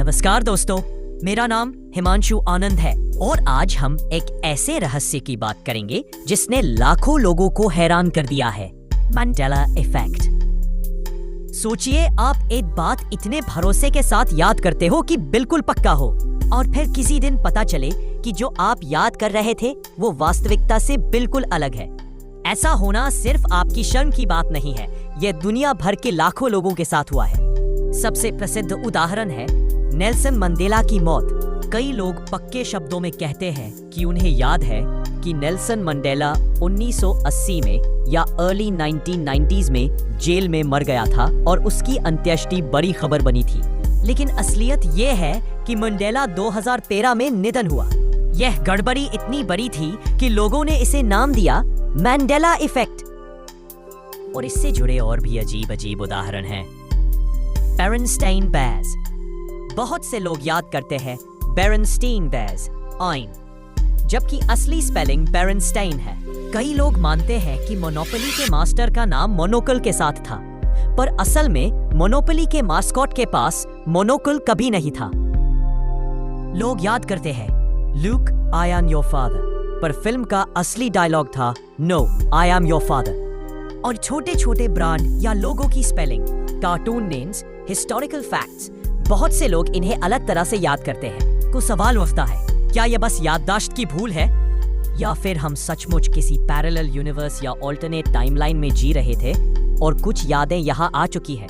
नमस्कार दोस्तों, मेरा नाम हिमांशु आनंद है और आज हम एक ऐसे रहस्य की बात करेंगे जिसने लाखों लोगों को हैरान कर दिया है, मंडेला इफेक्ट। सोचिए, आप एक बात इतने भरोसे के साथ याद करते हो कि बिल्कुल पक्का हो, और फिर किसी दिन पता चले कि जो आप याद कर रहे थे वो वास्तविकता से बिल्कुल अलग है। ऐसा होना सिर्फ आपकी शर्म की बात नहीं है, यह दुनिया भर के लाखों लोगों के साथ हुआ है। सबसे प्रसिद्ध उदाहरण है नेल्सन मंडेला की मौत। कई लोग पक्के शब्दों में कहते हैं कि उन्हें याद है कि नेल्सन मंडेला 1980 में या अर्ली 1990s में जेल में मर गया था और उसकी अंत्येष्टि बड़ी खबर बनी थी। लेकिन असलियत ये है कि मंडेला 2013 में निधन हुआ। यह गड़बड़ी इतनी बड़ी थी कि लोगों ने इसे नाम दिया मंडेला इफेक्ट। और इससे जुड़े और भी अजीब अजीब उदाहरण हैं। बेरेनस्टाइन बेज। बहुत से लोग याद करते हैं बेरेनस्टीन बेज आइन, जबकि असली स्पेलिंग बेरेनस्टाइन है। कई लोग मानते हैं कि मोनोपोली के मास्टर का नाम मोनोकल के साथ था, पर असल में मोनोपोली के मास्कॉट के पास मोनोकल कभी नहीं था। लोग याद करते हैं Luke I am your father, पर फिल्म का असली डायलॉग था no I am your father. और छोटे छोटे ब्रांड या लोगों की spelling, cartoon names, historical facts, बहुत से लोग इन्हें अलग तरह से याद करते हैं। तो सवाल उठता है, क्या यह बस याददाश्त की भूल है, या फिर हम सचमुच किसी पैरेलल यूनिवर्स या ऑल्टरनेट टाइमलाइन में जी रहे थे और कुछ यादें यहाँ आ चुकी हैं।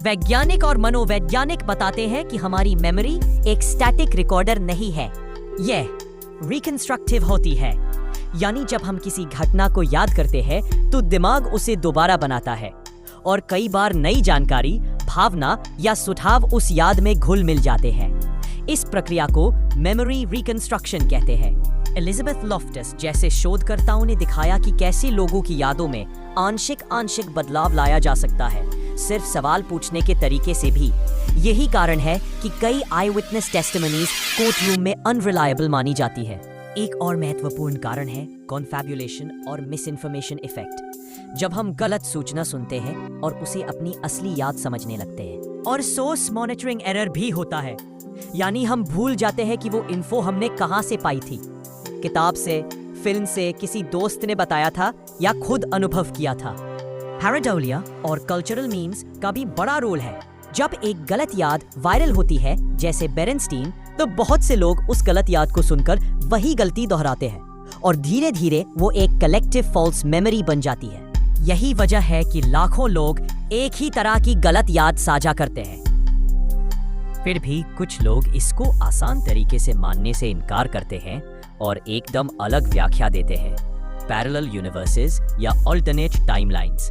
वैज्ञानिक और मनोवैज्ञानिक बताते हैं कि हमारी मेमोरी एक स्टैटिक रिकॉर्डर नहीं है, यह रिकंस्ट्रक्टिव होती है। यानी जब हम किसी घटना को याद करते हैं तो दिमाग उसे दोबारा बनाता है, और कई बार नई जानकारी, भावना या सुझाव उस याद में घुल मिल जाते हैं। इस प्रक्रिया को मेमोरी रिकंस्ट्रक्शन कहते हैं। एलिजाबेथ लॉफ्टस जैसे शोधकर्ताओं ने दिखाया कि कैसे लोगों की यादों में आंशिक बदलाव लाया जा सकता है, सिर्फ सवाल पूछने के तरीके से भी। यही कारण है कि कई आई विटनेस टेस्टिमनीज कोर्ट रूम में अनरिलायबल मानी जाती है। एक और महत्वपूर्ण कारण है कॉन्फैबुलेशन और मिस इन्फॉर्मेशन इफेक्ट। जब हम गलत सूचना सुनते हैं और उसे अपनी असली याद समझने लगते हैं। और सोर्स मॉनिटरिंग एरर भी होता है, यानी हम भूल जाते हैं कि वो इन्फो हमने कहां से पाई थी, किताब से, फिल्म से, किसी दोस्त ने बताया था या खुद अनुभव किया था। पैराडोलिया और कल्चरल मीम्स का भी बड़ा रोल है। जब एक गलत याद वायरल होती है, जैसे बेरेनस्टीन, तो बहुत से लोग उस गलत याद को सुनकर वही गलती दोहराते हैं और धीरे धीरे वो एक कलेक्टिव फॉल्स मेमोरी बन जाती है। यही वजह है कि लाखों लोग एक ही तरह की गलत याद साझा करते हैं। फिर भी कुछ लोग इसको आसान तरीके से मानने से इनकार करते हैं और एकदम अलग व्याख्या देते हैं, पैरेलल यूनिवर्सेस या ऑल्टरनेट टाइमलाइंस।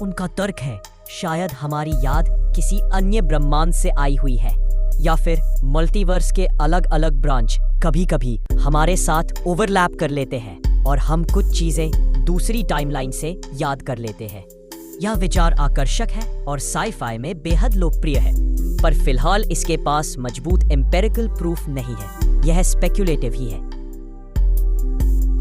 उनका तर्क है शायद हमारी याद किसी अन्य ब्रह्मांड से आई हुई है, या फिर मल्टीवर्स के अलग अलग ब्रांच कभी कभी हमारे साथ ओवरलैप कर लेते हैं और हम कुछ चीजें दूसरी टाइमलाइन से याद कर लेते हैं। यह विचार आकर्षक है और साई-फाई में बेहद लोकप्रिय है, पर फिलहाल इसके पास मजबूत एम्पिरिकल प्रूफ नहीं है, यह स्पेक्युलेटिव ही है।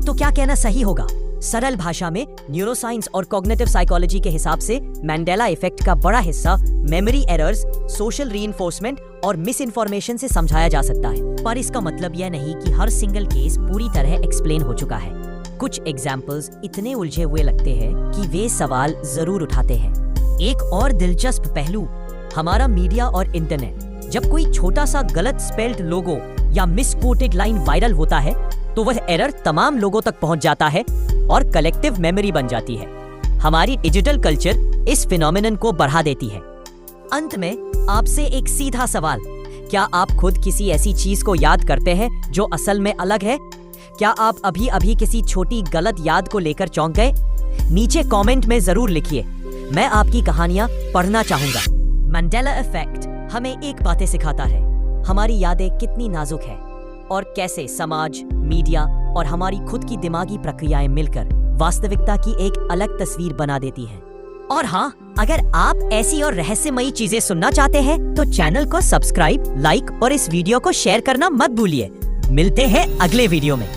तो क्या कहना सही होगा? सरल भाषा में न्यूरोसाइंस और कॉग्निटिव साइकोलॉजी के हिसाब से मंडेला इफेक्ट का बड़ा हिस्सा मेमोरी एरर्स, सोशल रीइंफोर्समेंट और मिस इन्फॉर्मेशन से समझाया जा सकता है। पर इसका मतलब यह नहीं कि हर सिंगल केस पूरी तरह एक्सप्लेन हो चुका है। कुछ एग्जाम्पल्स इतने उलझे हुए लगते हैं कि वे सवाल जरूर उठाते हैं। एक और दिलचस्प पहलू, हमारा मीडिया और इंटरनेट। जब कोई छोटा सा गलत स्पेल्ड लोगो या मिसकोटेड लाइन वायरल होता है तो वह एरर तमाम लोगों तक पहुंच जाता है और कलेक्टिव मेमोरी बन जाती है। हमारी डिजिटल कल्चर इस फिनोमिनन को बढ़ा देती है। अंत में आपसे एक सीधा सवाल, क्या आप खुद किसी ऐसी चीज को याद करते हैं जो असल में अलग है? क्या आप अभी अभी किसी छोटी गलत याद को लेकर चौंक गए? नीचे कमेंट में जरूर लिखिए, मैं आपकी कहानियां पढ़ना चाहूंगा। मंडेला इफेक्ट हमें एक बातें सिखाता है, हमारी यादें कितनी नाजुक है और कैसे समाज, मीडिया और हमारी खुद की दिमागी प्रक्रियाएं मिलकर वास्तविकता की एक अलग तस्वीर बना देती हैं। और हाँ, अगर आप ऐसी और रहस्यमयी चीजें सुनना चाहते हैं तो चैनल को सब्सक्राइब, लाइक और इस वीडियो को शेयर करना मत भूलिए। मिलते हैं अगले वीडियो में।